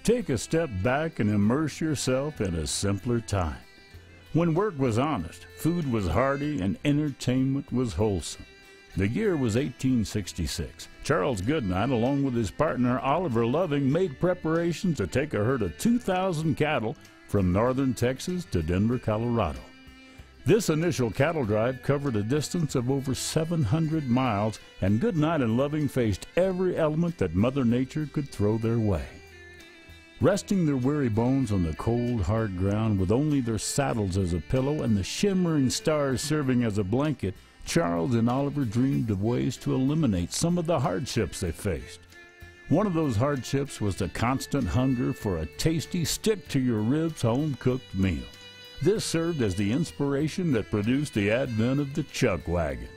Take a step back and immerse yourself in a simpler time, when work was honest, food was hearty, and entertainment was wholesome. The year was 1866. Charles Goodnight, along with his partner Oliver Loving, made preparations to take a herd of 2,000 cattle from northern Texas to Denver, Colorado. This initial cattle drive covered a distance of over 700 miles, and Goodnight and Loving faced every element that Mother Nature could throw their way. Resting their weary bones on the cold, hard ground with only their saddles as a pillow and the shimmering stars serving as a blanket, Charles and Oliver dreamed of ways to eliminate some of the hardships they faced. One of those hardships was the constant hunger for a tasty, stick-to-your-ribs, home-cooked meal. This served as the inspiration that produced the advent of the chuck wagon.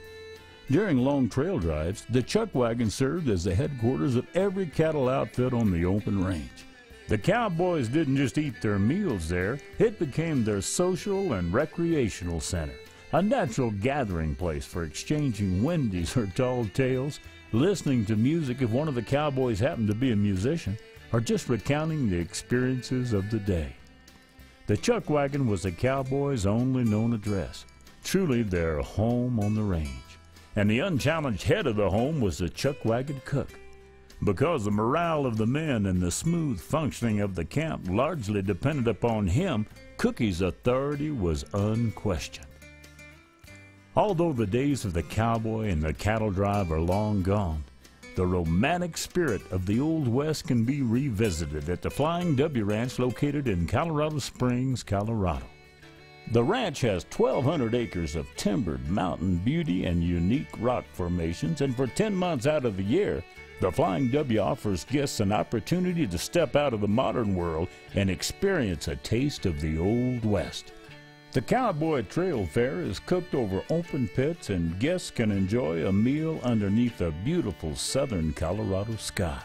During long trail drives, the chuck wagon served as the headquarters of every cattle outfit on the open range. The cowboys didn't just eat their meals there, it became their social and recreational center, a natural gathering place for exchanging Wendy's or tall tales, listening to music if one of the cowboys happened to be a musician, or just recounting the experiences of the day. The chuck wagon was the cowboys' only known address, truly their home on the range. And the unchallenged head of the home was the chuck wagon cook. Because the morale of the men and the smooth functioning of the camp largely depended upon him, Cookie's authority was unquestioned. Although the days of the cowboy and the cattle drive are long gone, the romantic spirit of the Old West can be revisited at the Flying W Ranch located in Colorado Springs, Colorado. The ranch has 1,200 acres of timbered mountain beauty and unique rock formations, and for 10 months out of the year, the Flying W offers guests an opportunity to step out of the modern world and experience a taste of the Old West. The Cowboy Trail Fare is cooked over open pits, and guests can enjoy a meal underneath a beautiful southern Colorado sky.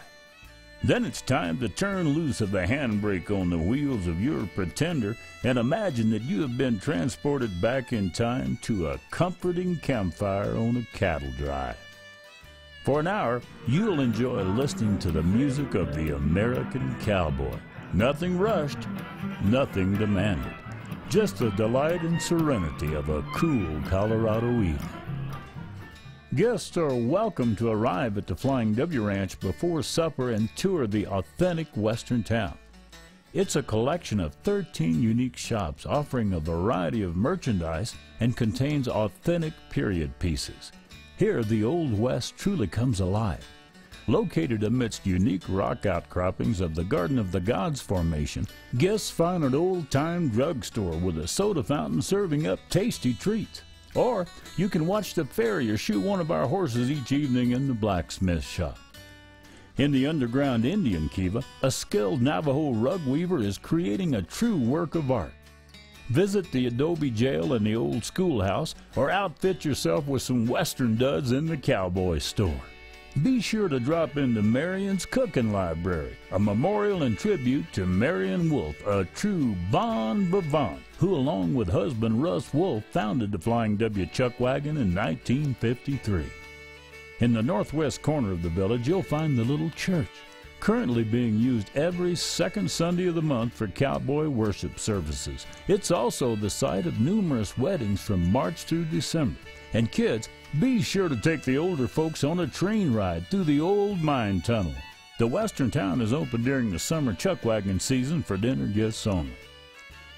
Then it's time to turn loose of the handbrake on the wheels of your Pretender and imagine that you have been transported back in time to a comforting campfire on a cattle drive. For an hour, you'll enjoy listening to the music of the American cowboy. Nothing rushed, nothing demanded. Just the delight and serenity of a cool Colorado evening. Guests are welcome to arrive at the Flying W Ranch before supper and tour the authentic Western town. It's a collection of 13 unique shops offering a variety of merchandise and contains authentic period pieces. Here, the Old West truly comes alive. Located amidst unique rock outcroppings of the Garden of the Gods formation, guests find an old-time drugstore with a soda fountain serving up tasty treats. Or you can watch the farrier shoe one of our horses each evening in the blacksmith shop. In the underground Indian Kiva, a skilled Navajo rug weaver is creating a true work of art. Visit the adobe jail and the old schoolhouse, or outfit yourself with some Western duds in the cowboy store. Be sure to drop into Marion's Cooking Library, a memorial and tribute to Marion Wolf, a true bon vivant, who along with husband Russ Wolf founded the Flying W Chuck Wagon in 1953. In the northwest corner of the village, you'll find the little church, currently being used every second Sunday of the month for cowboy worship services. It's also the site of numerous weddings from March through December. And kids, be sure to take the older folks on a train ride through the old mine tunnel. The Western town is open during the summer chuck wagon season for dinner guests only.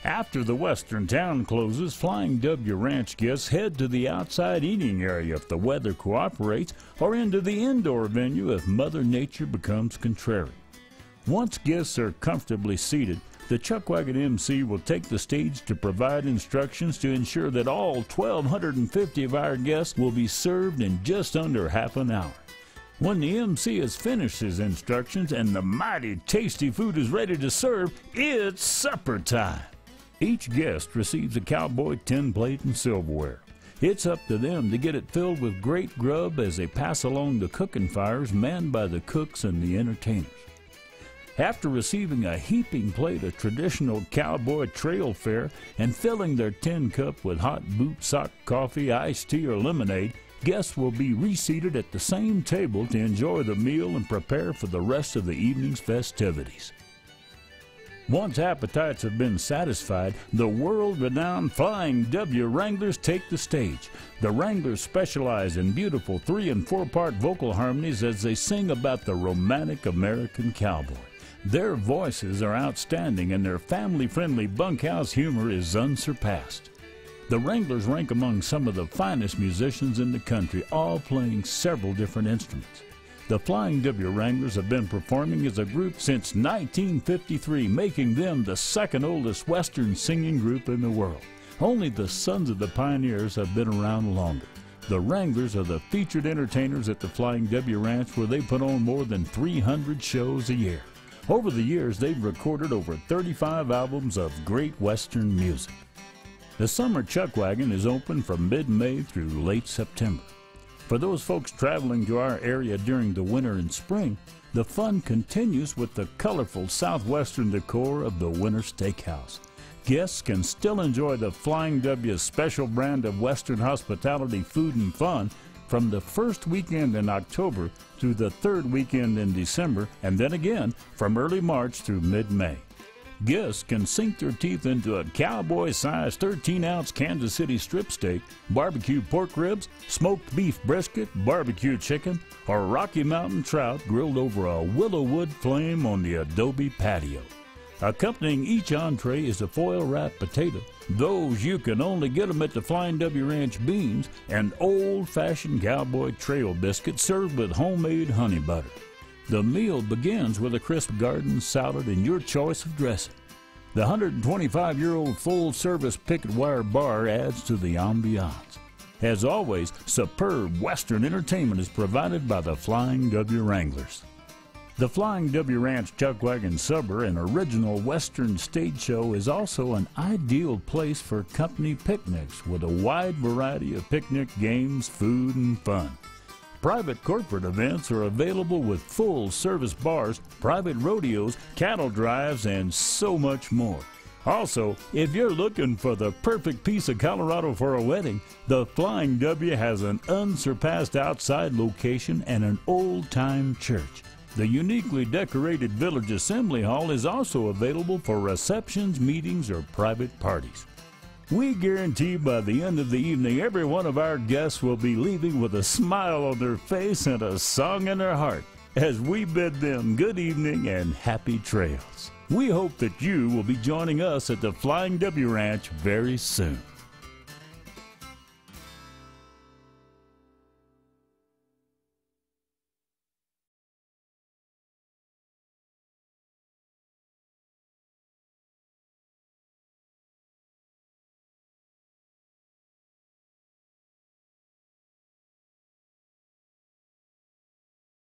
After the Western town closes, Flying W Ranch guests head to the outside eating area if the weather cooperates, or into the indoor venue if Mother Nature becomes contrary. Once guests are comfortably seated, the Chuck Wagon MC will take the stage to provide instructions to ensure that all 1,250 of our guests will be served in just under half an hour. When the MC has finished his instructions and the mighty tasty food is ready to serve, it's supper time. Each guest receives a cowboy tin plate and silverware. It's up to them to get it filled with great grub as they pass along the cooking fires manned by the cooks and the entertainers. After receiving a heaping plate of traditional cowboy trail fare and filling their tin cup with hot boot sock coffee, iced tea, or lemonade, guests will be reseated at the same table to enjoy the meal and prepare for the rest of the evening's festivities. Once appetites have been satisfied, the world-renowned Flying W Wranglers take the stage. The Wranglers specialize in beautiful 3- and 4-part vocal harmonies as they sing about the romantic American cowboy. Their voices are outstanding and their family-friendly bunkhouse humor is unsurpassed. The Wranglers rank among some of the finest musicians in the country, all playing several different instruments. The Flying W Wranglers have been performing as a group since 1953, making them the second oldest Western singing group in the world. Only the Sons of the Pioneers have been around longer. The Wranglers are the featured entertainers at the Flying W Ranch, where they put on more than 300 shows a year. Over the years, they've recorded over 35 albums of great Western music. The Summer Chuck Wagon is open from mid-May through late September. For those folks traveling to our area during the winter and spring, the fun continues with the colorful southwestern decor of the Winter Steakhouse. Guests can still enjoy the Flying W's special brand of Western hospitality, food, and fun from the first weekend in October through the third weekend in December, and then again from early March through mid-May. Guests can sink their teeth into a cowboy-sized 13-ounce Kansas City strip steak, barbecue pork ribs, smoked beef brisket, barbecue chicken, or Rocky Mountain trout grilled over a willow wood flame on the adobe patio. Accompanying each entree is a foil-wrapped potato. Those you can only get them at the Flying W Ranch beans, and old-fashioned cowboy trail biscuits served with homemade honey butter. The meal begins with a crisp garden salad and your choice of dressing. The 125-year-old full-service picket wire bar adds to the ambiance. As always, superb Western entertainment is provided by the Flying W Wranglers. The Flying W Ranch Chuck Wagon Supper, an original Western stage show, is also an ideal place for company picnics with a wide variety of picnic games, food, and fun. Private corporate events are available with full-service bars, private rodeos, cattle drives, and so much more. Also, if you're looking for the perfect piece of Colorado for a wedding, the Flying W has an unsurpassed outside location and an old-time church. The uniquely decorated Village Assembly Hall is also available for receptions, meetings, or private parties. We guarantee by the end of the evening, every one of our guests will be leaving with a smile on their face and a song in their heart as we bid them good evening and happy trails. We hope that you will be joining us at the Flying W Ranch very soon.